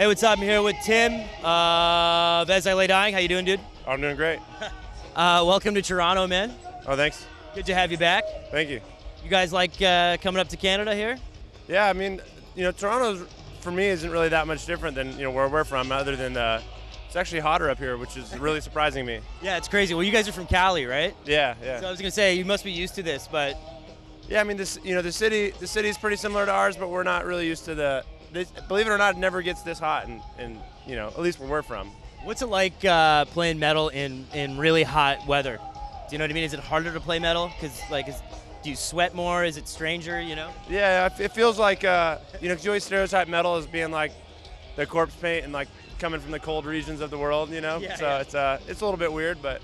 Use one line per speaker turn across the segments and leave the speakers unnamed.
Hey, what's up? I'm here with Tim. As I lay dying, how you doing, dude?
I'm doing great.
Welcome to Toronto, man.
Oh, thanks.
Good to have you back.
Thank you.
You guys like coming up to Canada here?
Yeah, I mean, Toronto for me isn't really that much different than where we're from, other than it's actually hotter up here, which is really surprising me.
Yeah, it's crazy. Well, you guys are from Cali, right?
Yeah.
So I was gonna say you must be used to this, but
yeah, I mean, the city is pretty similar to ours, but we're not really used to believe it or not, it never gets this hot, and at least where we're from.
what's it like playing metal in really hot weather? Do you know what I mean? Is it harder to play metal? Do you sweat more? Is it stranger?
Yeah, it feels like because you always stereotype metal as being like the corpse paint and like coming from the cold regions of the world,
Yeah,
so
yeah.
It's a little bit weird, but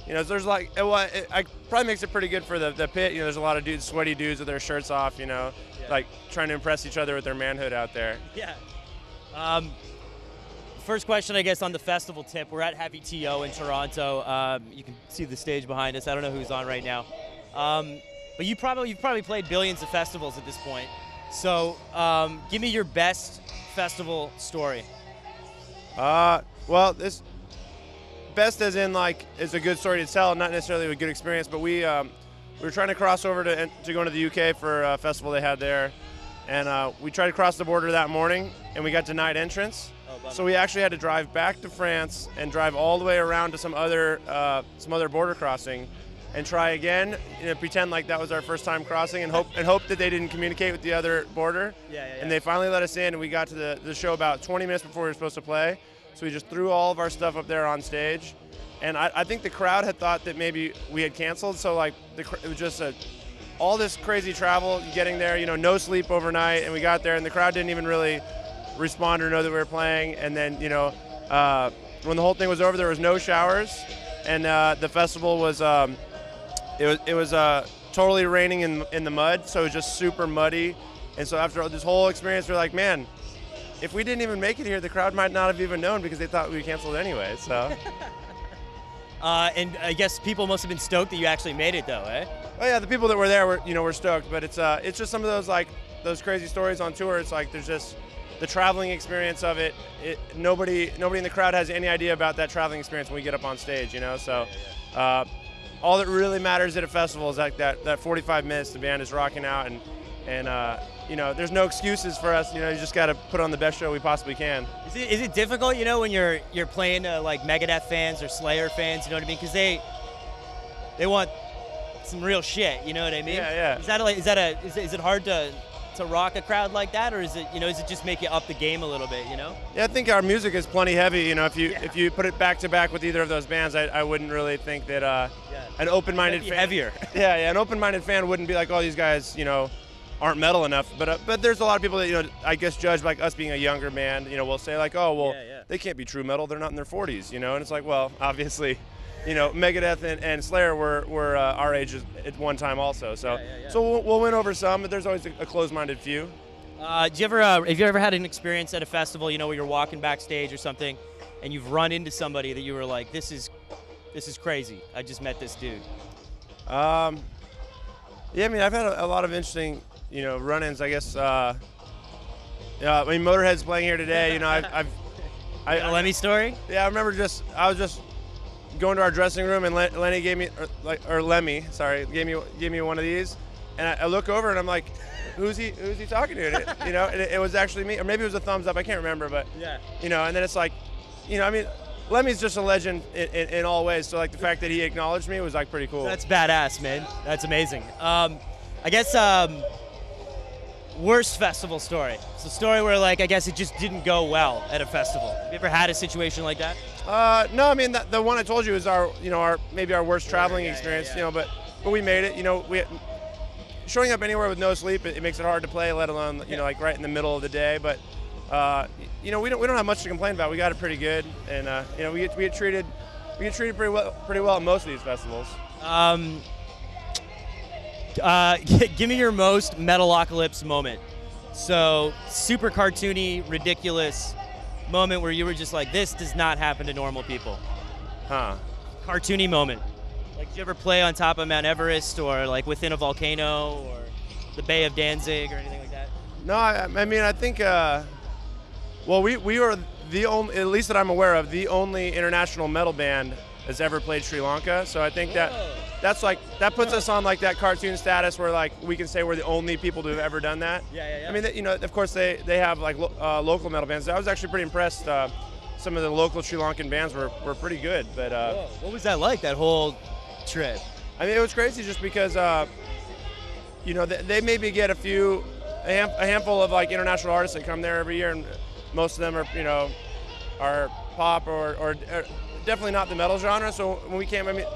there's like it probably makes it pretty good for the pit. There's a lot of sweaty dudes with their shirts off, like trying to impress each other with their manhood out there.
Yeah. First question, I guess, on the festival tip. We're at Heavy TO in Toronto. You can see the stage behind us. I don't know who's on right now. But you've probably played billions of festivals at this point. So give me your best festival story.
Well, this best as in like it's a good story to tell, not necessarily a good experience. But we were trying to cross over to go to the UK for a festival they had there, and we tried to cross the border that morning, and we got denied entrance. So we actually had to drive back to France and drive all the way around to some other border crossing, and try again. Pretend like that was our first time crossing, and hope that they didn't communicate with the other border.
Yeah.
And they finally let us in, and we got to the show about 20 minutes before we were supposed to play. So we just threw all of our stuff up there on stage, and I think the crowd had thought that maybe we had canceled. So like it was just all this crazy travel, getting there, no sleep overnight, and we got there, and the crowd didn't even really respond or know that we were playing. And then when the whole thing was over, there was no showers, and the festival was it was totally raining in the mud, so it was just super muddy. And so after this whole experience, we're like, man, if we didn't even make it here, the crowd might not have even known, because they thought we canceled anyway. So.
And I guess people must have been stoked that you actually made it, though, eh?
Oh yeah, the people that were there were stoked, but it's just some of those crazy stories on tour. It's like there's just the traveling experience of it. Nobody in the crowd has any idea about that traveling experience when we get up on stage, So, all that really matters at a festival is like that 45 minutes the band is rocking out, and there's no excuses for us. You just got to put on the best show we possibly can.
Is it difficult, when you're playing to like Megadeth fans or Slayer fans, you know what I mean? Because they want some real shit, you know what I mean?
Yeah.
Is it hard to rock a crowd like that, or is it just make you up the game a little bit, Yeah,
I think our music is plenty heavy. If you put it back to back with either of those bands, I wouldn't really think that an open-minded fan
heavier.
Yeah, an open-minded fan wouldn't be like, oh, these guys, aren't metal enough. But there's a lot of people that I guess judge like us being a younger band. Will say like, oh well, they can't be true metal. They're not in their 40s. And it's like, well, obviously. Megadeth and Slayer were our age at one time also. So so we'll win over some, but there's always a closed-minded few.
Have you ever had an experience at a festival, where you're walking backstage or something, and you've run into somebody that you were like, this is crazy. I just met this dude.
Yeah, I mean, I've had a lot of interesting, run-ins. I guess. I mean, Motorhead's playing here today.
A Lemmy story?
Yeah, I remember I was just going to our dressing room, and Lenny gave me, Lemmy, sorry, gave me one of these, and I look over and I'm like, who's he talking to? And it was actually me, or maybe it was a thumbs up, I can't remember, but yeah, and then it's like, I mean, Lemmy's just a legend in all ways, so like the fact that he acknowledged me was like pretty cool.
That's badass, man. That's amazing. I guess worst festival story. It's a story where like I guess it just didn't go well at a festival. Have you ever had a situation like that?
No, I mean the one I told you is our maybe our worst traveling experience.
Yeah.
But we made it. We showing up anywhere with no sleep, it makes it hard to play, let alone like right in the middle of the day. But we don't have much to complain about. We got it pretty good, and we get treated pretty well at most of these festivals.
Give me your most Metalocalypse moment. So super cartoony, ridiculous moment where you were just like, this does not happen to normal people. Cartoony moment. Like, did you ever play on top of Mount Everest or like within a volcano or the Bay of Danzig or anything like that?
No, I mean, I think Well, we are the only, at least that I'm aware of, the only international metal band that's ever played Sri Lanka. So I think that puts us on like that cartoon status where like we can say we're the only people to have ever done that.
Yeah.
I mean, you know, of course they have like local metal bands. I was actually pretty impressed. Some of the local Sri Lankan bands were pretty good. But
what was that like, that whole trip?
I mean, it was crazy just because you know, they maybe get a handful of like international artists that come there every year, and most of them are, you know, are pop or definitely not the metal genre. So when we came, I mean,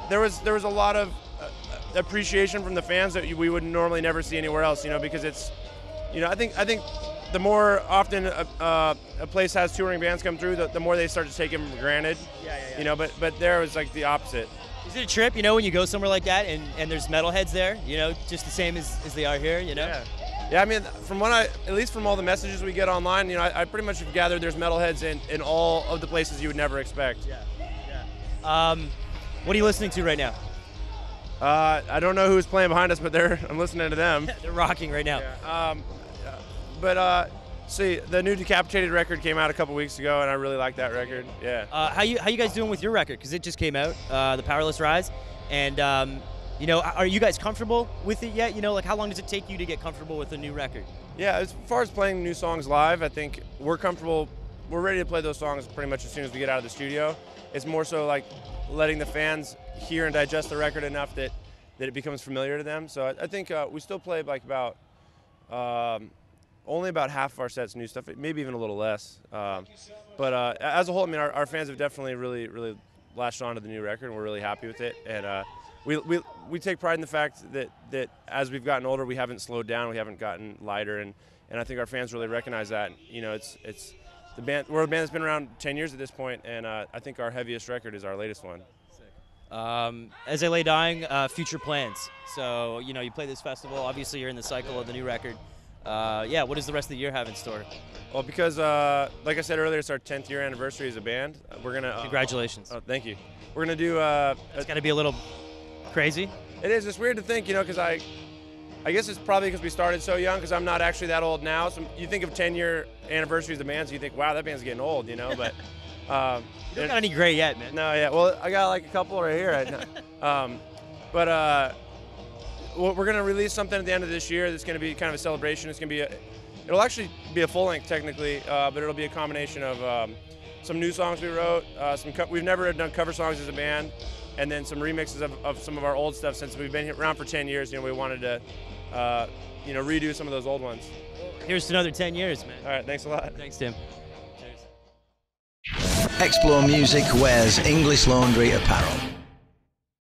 there was a lot of appreciation from the fans that we would normally never see anywhere else. You know, because it's, you know, I think the more often a place has touring bands come through, the more they start to take them for granted. Yeah. You know, but there was like the opposite.
Is it a trip, you know, when you go somewhere like that and there's metalheads there, you know, just the same as they are here, you know?
Yeah, I mean, at least from all the messages we get online, you know, I pretty much have gathered there's metalheads in all of the places you would never expect.
Yeah. What are you listening to right now?
I don't know who's playing behind us, but I'm listening to them.
They're rocking right now.
Yeah. See, the new Decapitated record came out a couple weeks ago, and I really like that record. Yeah.
How you guys doing with your record? Because it just came out, The Powerless Rise, and you know, are you guys comfortable with it yet? You know, like how long does it take you to get comfortable with a new record?
Yeah, as far as playing new songs live, I think we're comfortable. We're ready to play those songs pretty much as soon as we get out of the studio. It's more so like letting the fans hear and digest the record enough that it becomes familiar to them. So I think we still play like about only about half of our sets new stuff, maybe even a little less. But as a whole, I mean, our fans have definitely really latched on to the new record, and we're really happy with it. And we take pride in the fact that as we've gotten older, we haven't slowed down, we haven't gotten lighter, and I think our fans really recognize that. You know, it's the band. We're a band that's been around 10 years at this point, and I think our heaviest record is our latest one.
As I Lay Dying, future plans. So, you know, you play this festival, obviously you're in the cycle of the new record. Yeah, what does the rest of the year have in store?
Well, because like I said earlier, it's our 10th year anniversary as a band. We're gonna
congratulations.
Thank you. We're gonna do.
It's gonna be a little crazy.
It is. It's weird to think, you know, because I guess it's probably because we started so young. Because I'm not actually that old now. So you think of 10-year anniversaries of bands, you think, wow, that band's getting old, you know. But
you don't got any gray yet, man.
No, yeah. Well, I got like a couple right here. We're going to release something at the end of this year that's going to be kind of a celebration. It'll actually be a full length technically, but it'll be a combination of some new songs we wrote, we've never done cover songs as a band, and then some remixes of some of our old stuff. Since we've been around for 10 years, you know, we wanted to you know, redo some of those old ones.
Here's to another 10 years, man.
All right, thanks a lot.
Thanks, Tim.
Cheers. Explore Music wears English Laundry apparel.